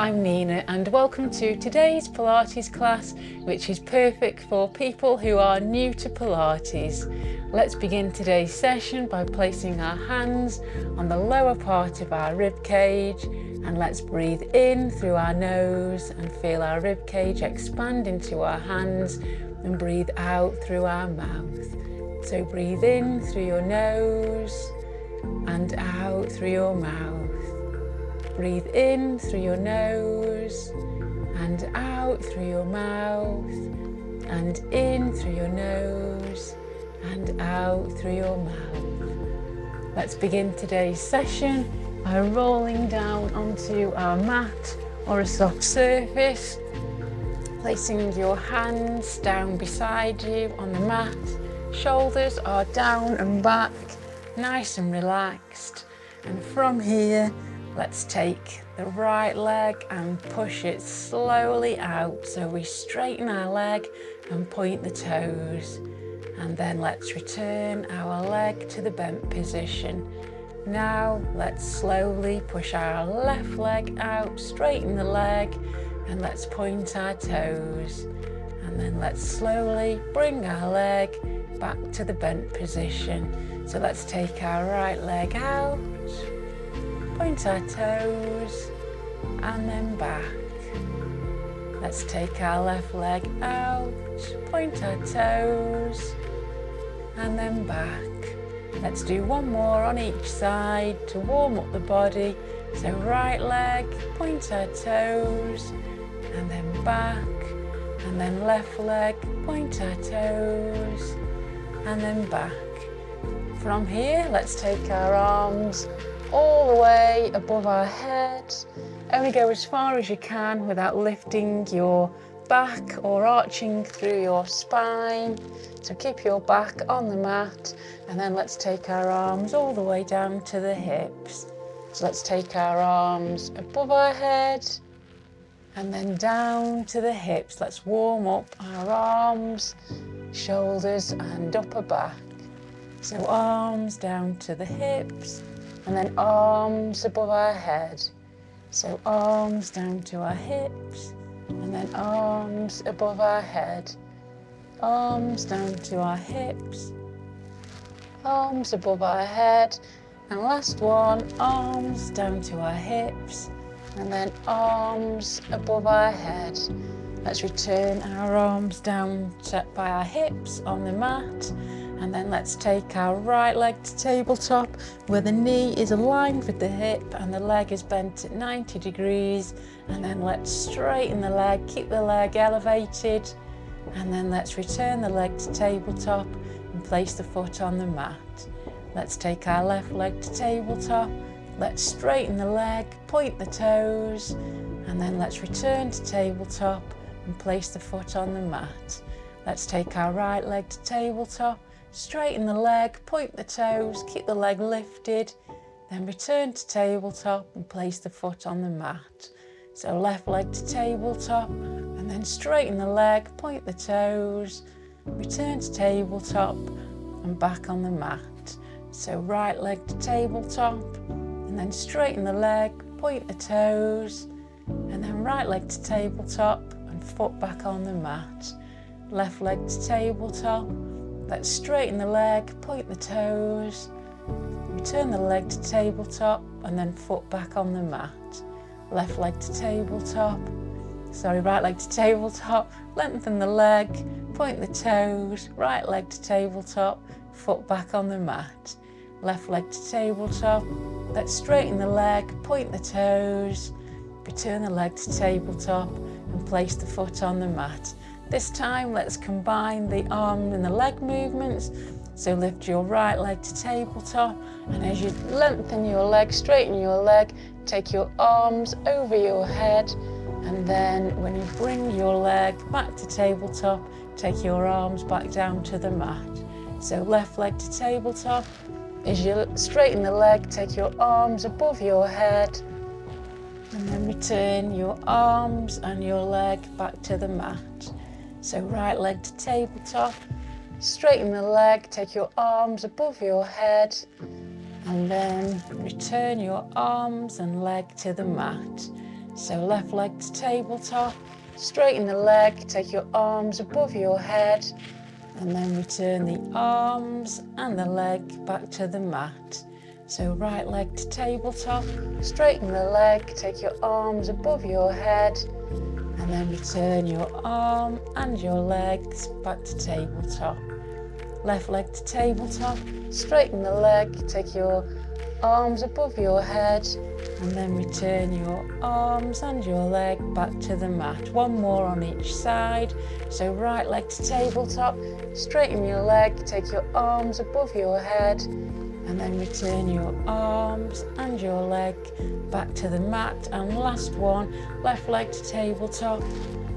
I'm Nina and welcome to today's Pilates class, which is perfect for people who are new to Pilates. Let's begin today's session by placing our hands on the lower part of our rib cage, and let's breathe in through our nose and feel our rib cage expand into our hands, and breathe out through our mouth. So breathe in through your nose and out through your mouth. Breathe in through your nose and out through your mouth, and in through your nose and out through your mouth. Let's begin today's session by rolling down onto our mat or a soft surface, placing your hands down beside you on the mat. Shoulders are down and back, nice and relaxed. And from here, let's take the right leg and push it slowly out. So we straighten our leg and point the toes. And then let's return our leg to the bent position. Now let's slowly push our left leg out, straighten the leg, and let's point our toes. And then let's slowly bring our leg back to the bent position. So let's take our right leg out, point our toes, and then back. Let's take our left leg out, point our toes, and then back. Let's do one more on each side to warm up the body. So right leg, point our toes, and then back. And then left leg, point our toes, and then back. From here, let's take our arms all the way above our head. Only go as far as you can without lifting your back or arching through your spine. So keep your back on the mat, and then let's take our arms all the way down to the hips. So let's take our arms above our head and then down to the hips. Let's warm up our arms, shoulders and upper back. So arms down to the hips, and then arms above our head. So arms down to our hips, and then arms above our head. Arms down to our hips, arms above our head. And last one, arms down to our hips, and then arms above our head. Let's return our arms down by our hips on the mat. And then let's take our right leg to tabletop, where the knee is aligned with the hip and the leg is bent at 90 degrees. And then let's straighten the leg, keep the leg elevated. And then let's return the leg to tabletop and place the foot on the mat. Let's take our left leg to tabletop. Let's straighten the leg, point the toes, and then let's return to tabletop and place the foot on the mat. Let's take our right leg to tabletop, straighten the leg, point the toes, keep the leg lifted, then return to tabletop and place the foot on the mat. So left leg to tabletop, and then straighten the leg, point the toes, return to tabletop and back on the mat. So right leg to tabletop, and then straighten the leg, point the toes, and then right leg to tabletop and foot back on the mat. Left leg to tabletop, let's straighten the leg, point the toes, return the leg to tabletop and then foot back on the mat. Left leg to tabletop, right leg to tabletop, lengthen the leg, point the toes, right leg to tabletop, foot back on the mat. Left leg to tabletop, let's straighten the leg, point the toes, return the leg to tabletop and place the foot on the mat. This time let's combine the arm and the leg movements. So lift your right leg to tabletop, and as you lengthen your leg, straighten your leg, take your arms over your head, and then when you bring your leg back to tabletop, take your arms back down to the mat. So left leg to tabletop. As you straighten the leg, take your arms above your head, and then return your arms and your leg back to the mat. So right leg to tabletop, straighten the leg, take your arms above your head, and then return your arms and leg to the mat. So left leg to tabletop, straighten the leg, take your arms above your head, and then return the arms and the leg back to the mat. So right leg to tabletop, straighten the leg, take your arms above your head, and then return your arm and your legs back to tabletop. Left leg to tabletop, straighten the leg, take your arms above your head, and then return your arms and your leg back to the mat. One more on each side. So right leg to tabletop, straighten your leg, take your arms above your head, and then return your arms and your leg back to the mat. And last one, left leg to tabletop,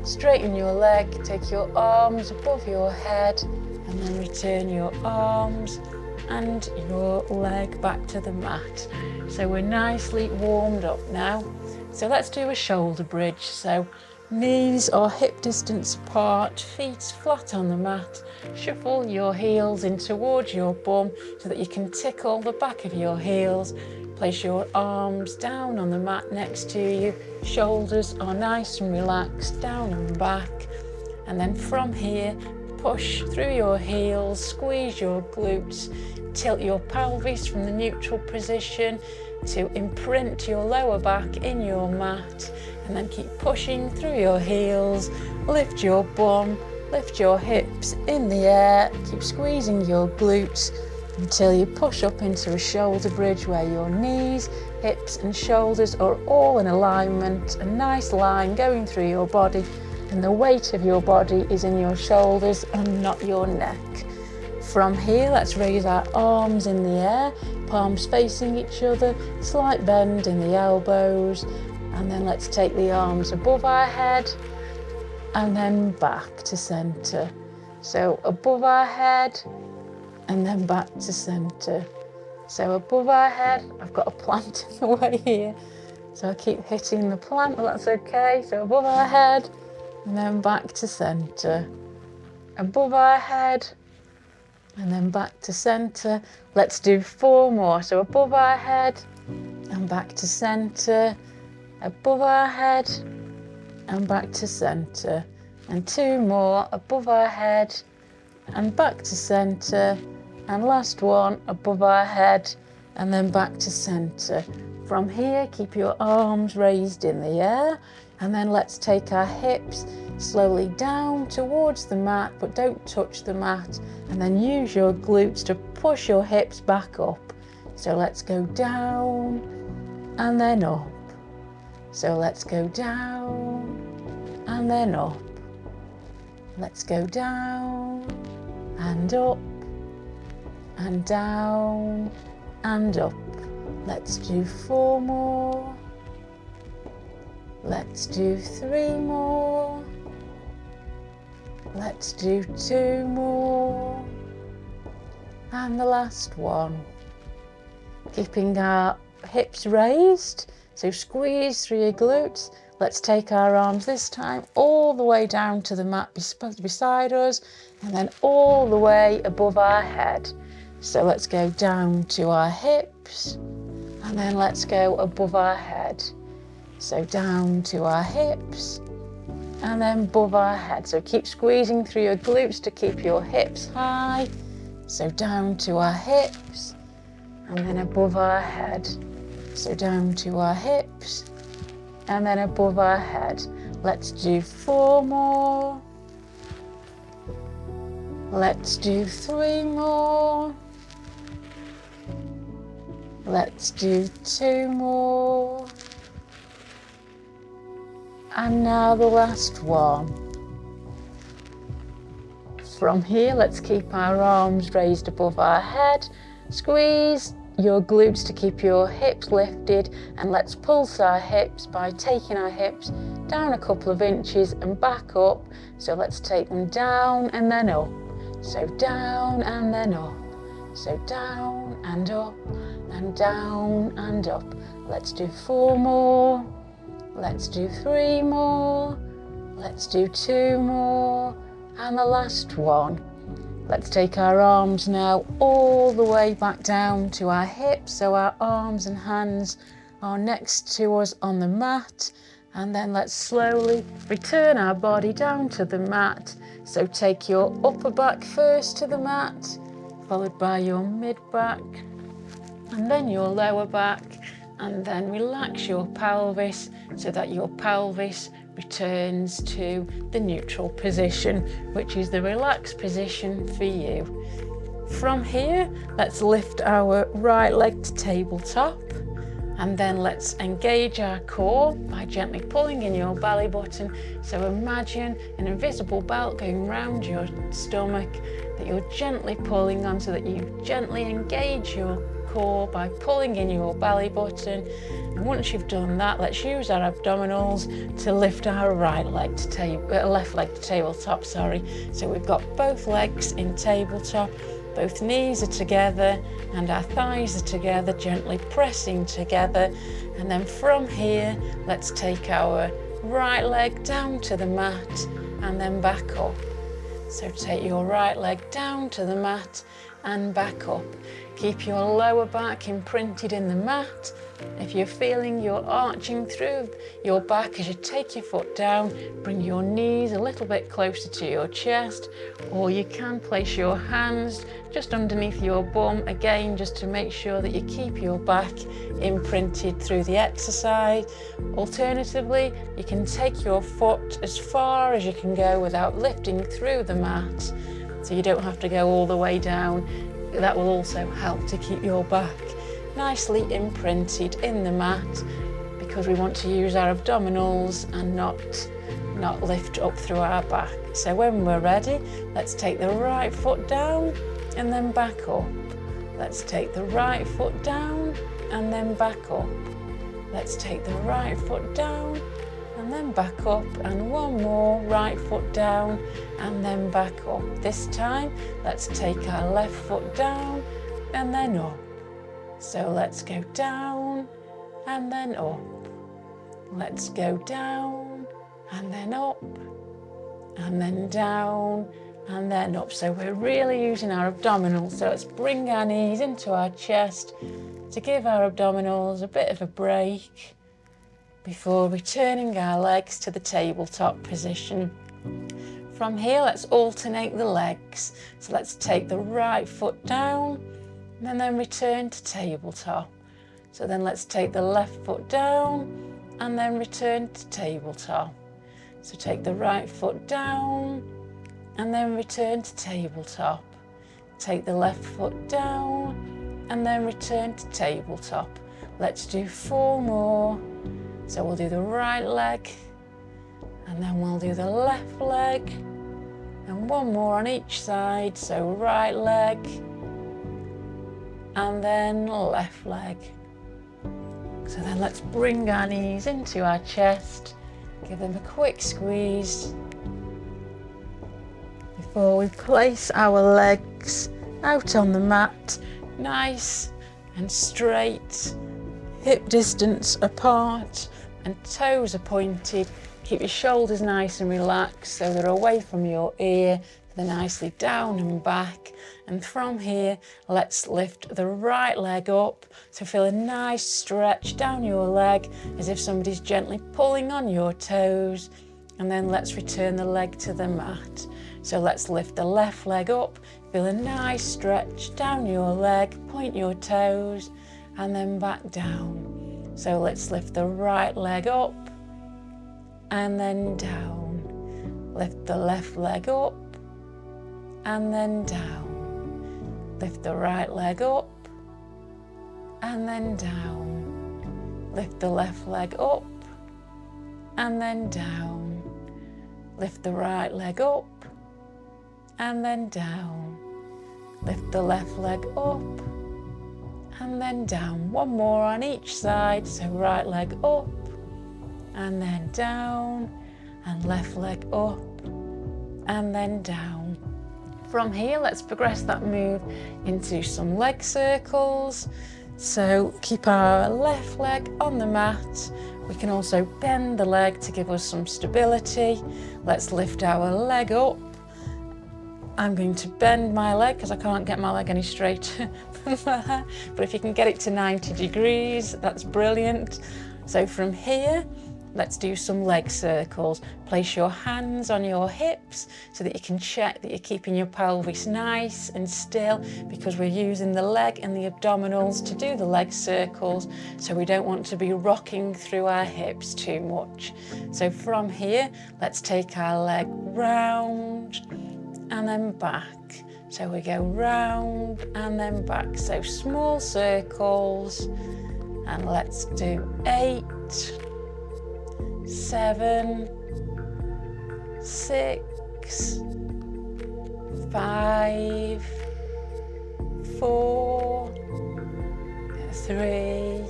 straighten your leg, take your arms above your head, and then return your arms and your leg back to the mat. So we're nicely warmed up now. So let's do a shoulder bridge. So knees are hip distance apart, feet flat on the mat. Shuffle your heels in towards your bum so that you can tickle the back of your heels. Place your arms down on the mat next to you. Shoulders are nice and relaxed, down and back. And then from here, push through your heels, squeeze your glutes, tilt your pelvis from the neutral position to imprint your lower back in your mat, and then keep pushing through your heels, lift your bum, lift your hips in the air, keep squeezing your glutes until you push up into a shoulder bridge where your knees, hips and shoulders are all in alignment, a nice line going through your body, and the weight of your body is in your shoulders and not your neck. From here, let's raise our arms in the air, palms facing each other, slight bend in the elbows, and then let's take the arms above our head and then back to centre. So above our head and then back to centre. So above our head, I've got a plant in the way here, so I keep hitting the plant, but that's okay. So above our head and then back to centre. Above our head and then back to centre. Let's do 4 more. So above our head and back to centre, above our head and back to centre, and 2 more, above our head and back to centre, and last one, above our head and then back to centre. From here, keep your arms raised in the air, and then let's take our hips slowly down towards the mat, but don't touch the mat, and then use your glutes to push your hips back up. So let's go down and then up. So let's go down and then up. Let's go down and up and down and up. Let's do 4 more. Let's do 3 more. Let's do 2 more. And the last one. Keeping our hips raised, so squeeze through your glutes. Let's take our arms this time all the way down to the mat beside us, and then all the way above our head. So let's go down to our hips, and then let's go above our head. So down to our hips, and then above our head. So keep squeezing through your glutes to keep your hips high. So down to our hips, and then above our head. So down to our hips, and then above our head. Let's do 4 more. Let's do 3 more. Let's do 2 more. And now the last one. From here, let's keep our arms raised above our head. Squeeze your glutes to keep your hips lifted, and let's pulse our hips by taking our hips down a couple of inches and back up. So let's take them down and then up. So down and then up. So down and up and down and up. Let's do 4 more. Let's do 3 more. Let's do 2 more. And the last one. Let's take our arms now all the way back down to our hips, so our arms and hands are next to us on the mat, And then let's slowly return our body down to the mat. So take your upper back first to the mat, followed by your mid back, and then your lower back, and then relax your pelvis so that your pelvis returns to the neutral position, which is the relaxed position for you. From here, let's lift our right leg to tabletop, and then let's engage our core by gently pulling in your belly button. So imagine an invisible belt going round your stomach that you're gently pulling on, so that you gently engage your core by pulling in your belly button. And once you've done that, let's use our abdominals to lift our left leg to tabletop, sorry. So we've got both legs in tabletop, both knees are together and our thighs are together, gently pressing together. And then from here, let's take our right leg down to the mat and then back up. So take your right leg down to the mat and back up. Keep your lower back imprinted in the mat. If you're feeling you're arching through your back as you take your foot down, bring your knees a little bit closer to your chest, or you can place your hands just underneath your bum, again just to make sure that you keep your back imprinted through the exercise. Alternatively, you can take your foot as far as you can go without lifting through the mat, so you don't have to go all the way down. That will also help to keep your back nicely imprinted in the mat, because we want to use our abdominals and not lift up through our back. So when we're ready, let's take the right foot down and then back up. Let's take the right foot down and then back up. Let's take the right foot down and then back up, and one more, right foot down and then back up. This time, let's take our left foot down and then up. So let's go down and then up. Let's go down and then up, and then down and then up. So we're really using our abdominals. So let's bring our knees into our chest to give our abdominals a bit of a break before returning our legs to the tabletop position. From here, let's alternate the legs. So let's take the right foot down and then return to tabletop. So then let's take the left foot down and then return to tabletop. So take the right foot down and then return to tabletop. Take the left foot down and then return to tabletop. Let's do 4 more. So we'll do the right leg, and then we'll do the left leg, and 1 more on each side. So right leg, and then left leg. So then let's bring our knees into our chest, give them a quick squeeze before we place our legs out on the mat, nice and straight, hip distance apart and toes are pointed. Keep your shoulders nice and relaxed so they're away from your ear. They're nicely down and back. And from here, let's lift the right leg up. So feel a nice stretch down your leg as if somebody's gently pulling on your toes. And then let's return the leg to the mat. So let's lift the left leg up. Feel a nice stretch down your leg, point your toes, and then back down. So let's lift the right leg up and then down. Lift the left leg up and then down. Lift the right leg up and then down. Lift the left leg up and then down. Lift the right leg up and then down. Lift the left leg up and then down. 1 more on each side. So right leg up and then down, and left leg up and then down. From here, let's progress that move into some leg circles. So keep our left leg on the mat. We can also bend the leg to give us some stability. Let's lift our leg up. I'm going to bend my leg because I can't get my leg any straighter than that. But if you can get it to 90 degrees, that's brilliant. So from here, let's do some leg circles. Place your hands on your hips so that you can check that you're keeping your pelvis nice and still, because we're using the leg and the abdominals to do the leg circles, so we don't want to be rocking through our hips too much. So from here, let's take our leg round and then back. So we go round and then back. So small circles, and let's do 8, 7, 6, 5, 4, 3,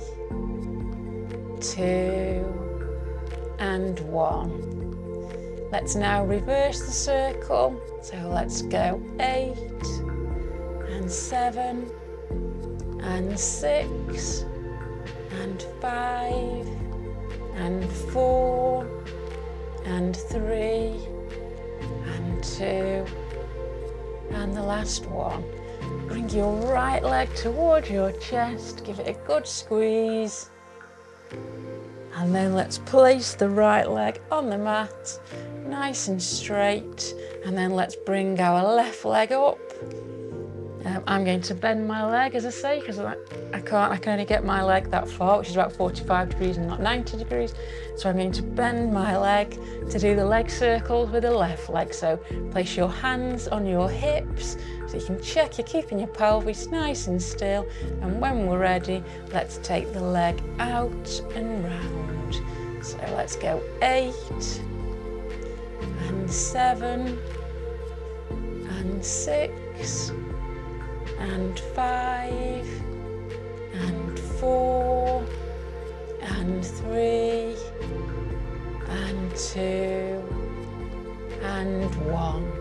2, and 1. Let's now reverse the circle. So let's go 8 and 7 and 6 and 5 and 4 and 3 and 2, and the last one. Bring your right leg towards your chest, give it a good squeeze, and then let's place the right leg on the mat, nice and straight, and then let's bring our left leg up. I'm going to bend my leg, as I say, because I can only get my leg that far, which is about 45 degrees and not 90 degrees. So I'm going to bend my leg to do the leg circles with the left leg. So place your hands on your hips so you can check you're keeping your pelvis nice and still. And when we're ready, let's take the leg out and round. So let's go 8 and 7 and 6 and 5 and 4 and 3 and 2 and 1.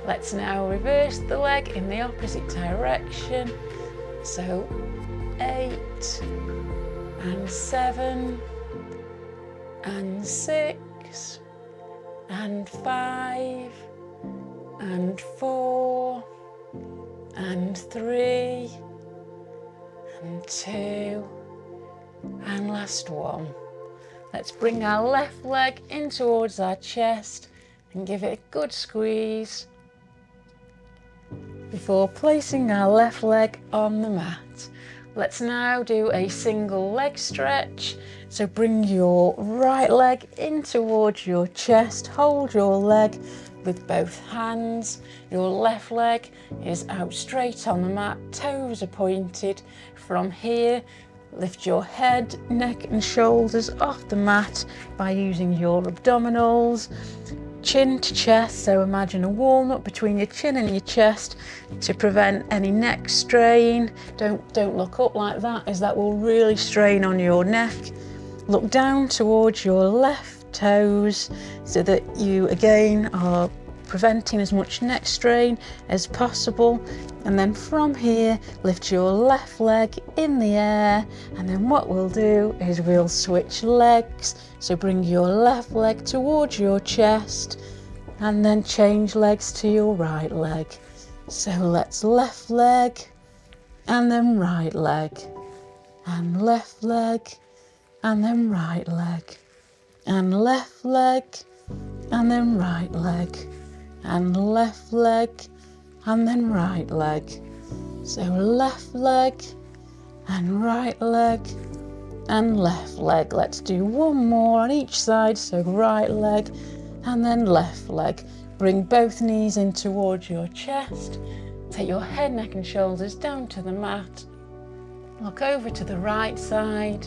Let's now reverse the leg in the opposite direction. So 8 and 7 and 6 and 5 and 4 and 3 and 2, and last one. Let's bring our left leg in towards our chest and give it a good squeeze before placing our left leg on the mat. Let's now do a single leg stretch. So bring your right leg in towards your chest, hold your leg with both hands. Your left leg is out straight on the mat, toes are pointed. From here, lift your head, neck and shoulders off the mat by using your abdominals. Chin to chest, so imagine a walnut between your chin and your chest to prevent any neck strain. Don't look up like that, as that will really strain on your neck. Look down towards your left toes so that you again are preventing as much neck strain as possible. And then from here, lift your left leg in the air, and then what we'll do is we'll switch legs. So bring your left leg towards your chest and then change legs to your right leg. So let's left leg and then right leg, and left leg and then right leg, and left leg and then right leg, and left leg and then right leg. So left leg and right leg and left leg. Let's do one more on each side. So right leg and then left leg. Bring both knees in towards your chest. Take your head, neck and shoulders down to the mat. Look over to the right side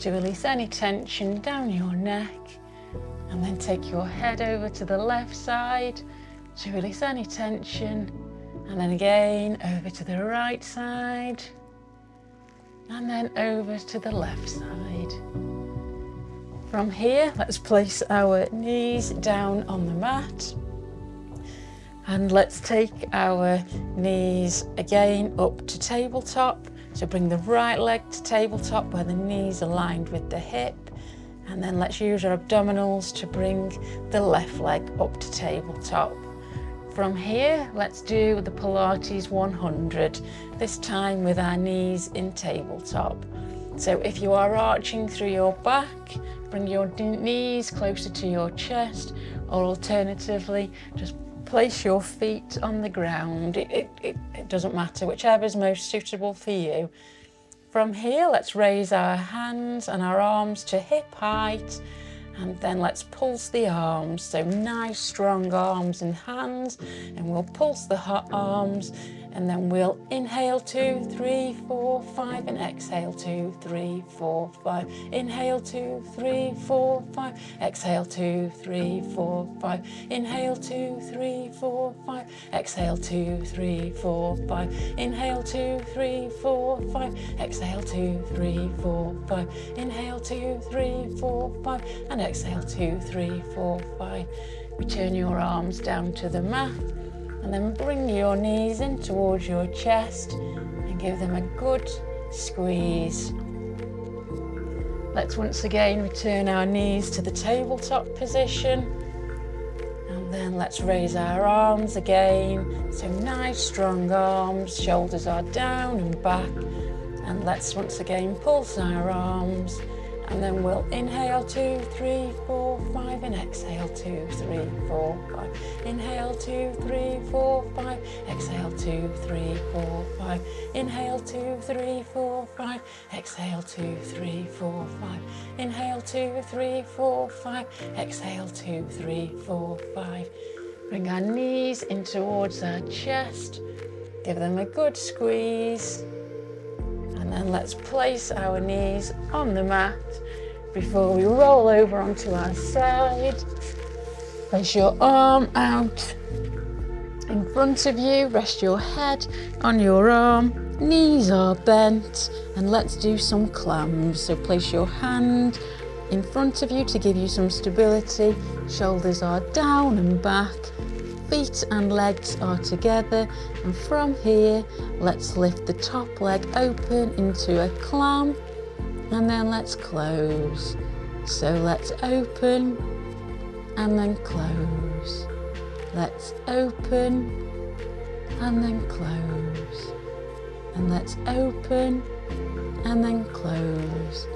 to release any tension down your neck. And then take your head over to the left side to release any tension. And then again over to the right side. And then over to the left side. From here, let's place our knees down on the mat. And let's take our knees again up to tabletop. So bring the right leg to tabletop where the knees are aligned with the hip. And then let's use our abdominals to bring the left leg up to tabletop. From here, let's do the Pilates 100, this time with our knees in tabletop. So if you are arching through your back, bring your knees closer to your chest, or alternatively, just place your feet on the ground. It doesn't matter, whichever is most suitable for you. From here, let's raise our hands and our arms to hip height, and then let's pulse the arms. So nice strong arms and hands, and we'll pulse the arms, and then we'll inhale 2, 3, 4, 5, and exhale 2, 3, 4, 5. Inhale 2, 3, 4, 5. Exhale 2, 3, 4, 5. Inhale 2, 3, 4, 5. Exhale 2, 3, 4, 5. Inhale 2, 3, 4, 5. Exhale 2, 3, 4, 5. Inhale 2, 3, 4, 5. And exhale 2, 3, 4, 5. Return your arms down to the mat, and then bring your knees in towards your chest and give them a good squeeze. Let's once again return our knees to the tabletop position, and then let's raise our arms again. So nice strong arms, shoulders are down and back, and let's once again pulse our arms. And then we'll inhale 2, 3, 4, 5, and exhale 2, 3, 4, 5. Inhale 2, 3, 4, 5. Exhale 2, 3, 4, 5. Inhale 2, 3, 4, 5. Exhale 2, 3, 4, 5. Inhale 2, 3, 4, 5. Exhale 2, 3, 4, 5. Bring our knees in towards our chest. Give them a good squeeze. And then let's place our knees on the mat before we roll over onto our side. Place your arm out in front of you, rest your head on your arm, knees are bent, and let's do some clams. So place your hand in front of you to give you some stability, shoulders are down and back, feet and legs are together, and from here let's lift the top leg open into a clam, and then let's close. So let's open and then close. Let's open and then close. And let's open and then close.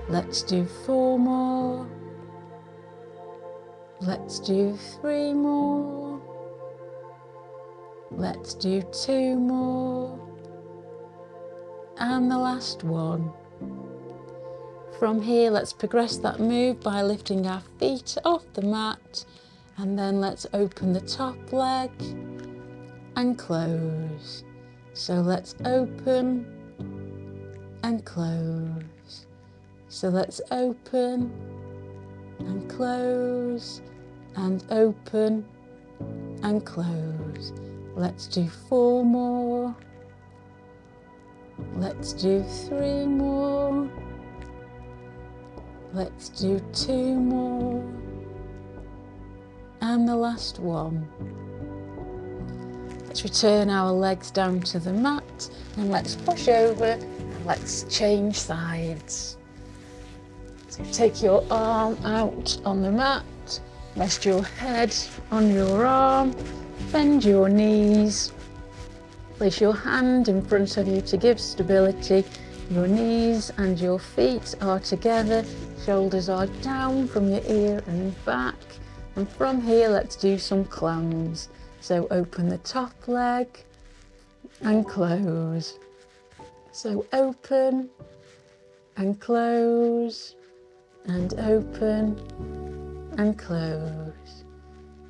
Let's do 4 more. Let's do 3 more. Let's do 2 more, and the last one. From here, let's progress that move by lifting our feet off the mat, and then let's open the top leg and close. So let's open and close. So let's open and close and open and close. Let's do 4 more. Let's do 3 more. Let's do 2 more. And the last one. Let's return our legs down to the mat, and let's push over and let's change sides. So take your arm out on the mat, rest your head on your arm, bend your knees, place your hand in front of you to give stability. Your knees and your feet are together, shoulders are down from your ear and back. And from here, let's do some clams. So open the top leg and close. So open and close and open and close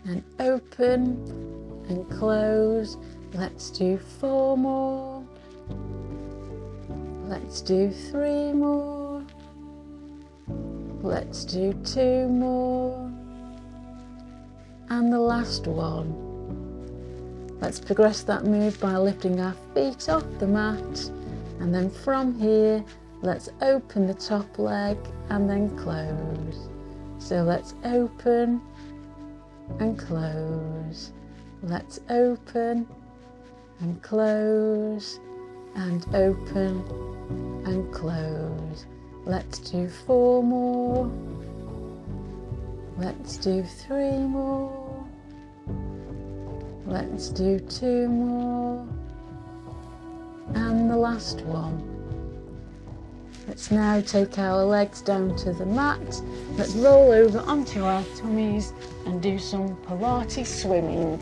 and open and close. Let's do 4 more. Let's do 3 more. Let's do 2 more. And the last one. Let's progress that move by lifting our feet off the mat, and then from here let's open the top leg and then close. So let's open and close. Let's open and close and open and close. Let's do 4 more. Let's do 3 more. Let's do 2 more. And the last one. Let's now take our legs down to the mat. Let's roll over onto our tummies and do some Pilates swimming.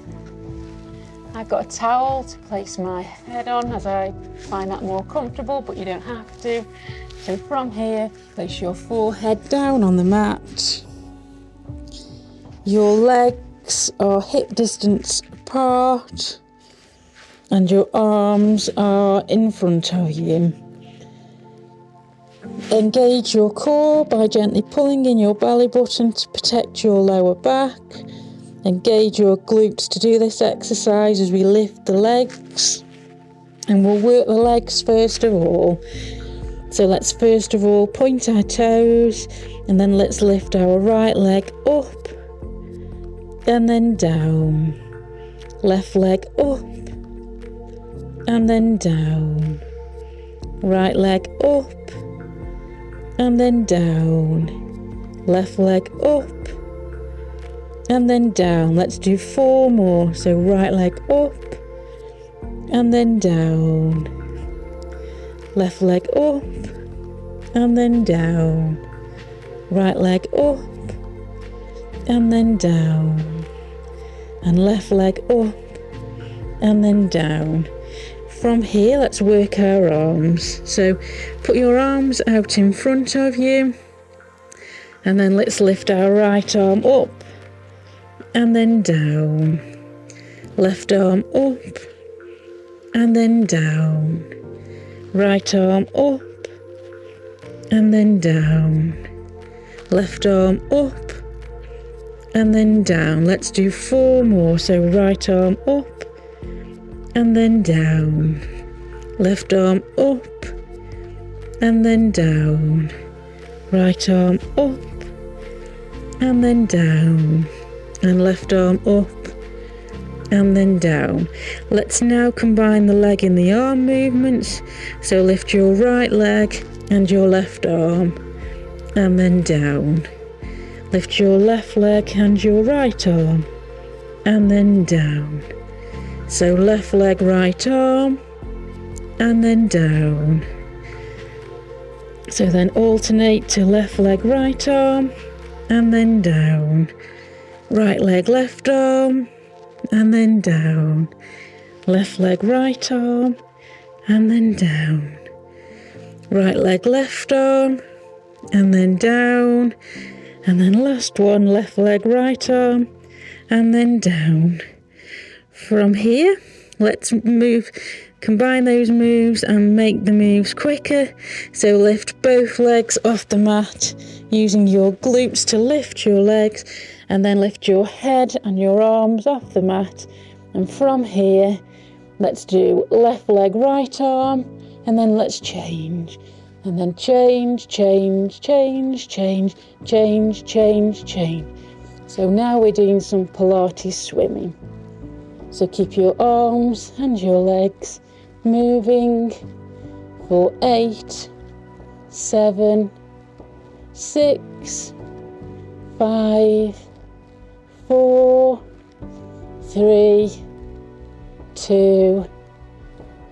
I've got a towel to place my head on as I find that more comfortable, but you don't have to. So from here, place your forehead down on the mat. Your legs are hip distance apart and your arms are in front of you. Engage your core by gently pulling in your belly button to protect your lower back. Engage your glutes to do this exercise as we lift the legs. And we'll work the legs first of all. So let's first of all point our toes, and then let's lift our right leg up and then down. Left leg up and then down. Right leg up and then down. Left leg up and then down. Let's do 4 more. So right leg up and then down. Left leg up and then down. Right leg up and then down. And left leg up and then down. From here, let's work our arms. So put your arms out in front of you, and then let's lift our right arm up and then down. Left arm up and then down. Right arm up and then down. Left arm up and then down. Let's do 4 more. So right arm up and then down. Left arm up and then down. Right arm up and then down. And left arm up and then down. Let's now combine the leg and the arm movements. So lift your right leg and your left arm and then down. Lift your left leg and your right arm and then down. So left leg, right arm and then down. So then alternate to left leg, right arm and then down. Right leg, left arm and then down. Left leg, right arm and then down. Right leg, left arm and then down. And then last one, left leg, right arm and then down. From here, let's combine those moves and make the moves quicker. So lift both legs off the mat using your glutes to lift your legs, and then lift your head and your arms off the mat. And from here, let's do left leg, right arm, and then let's change. And then change, change, change, change, change, change, change. So now we're doing some Pilates swimming. So keep your arms and your legs moving for 8, 7, 6, 5, 4, 3, 2,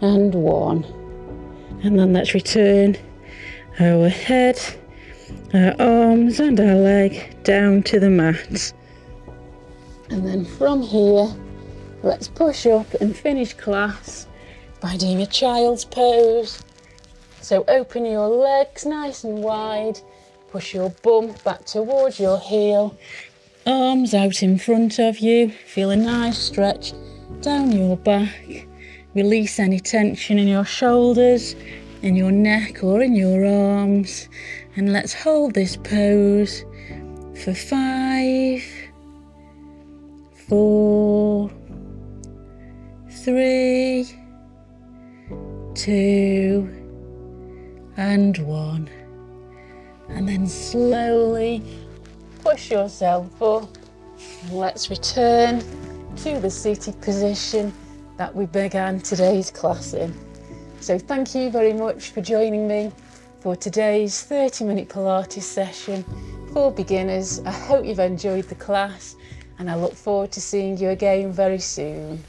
and 1. And then let's return our head, our arms and our leg down to the mat. And then from here, let's push up and finish class by doing a child's pose. So open your legs nice and wide, push your bum back towards your heel, arms out in front of you, feel a nice stretch down your back, release any tension in your shoulders, in your neck or in your arms, and let's hold this pose for 5, 4, 3, 2, and 1. And then slowly push yourself up. And let's return to the seated position that we began today's class in. So thank you very much for joining me for today's 30-minute Pilates session for beginners. I hope you've enjoyed the class, and I look forward to seeing you again very soon.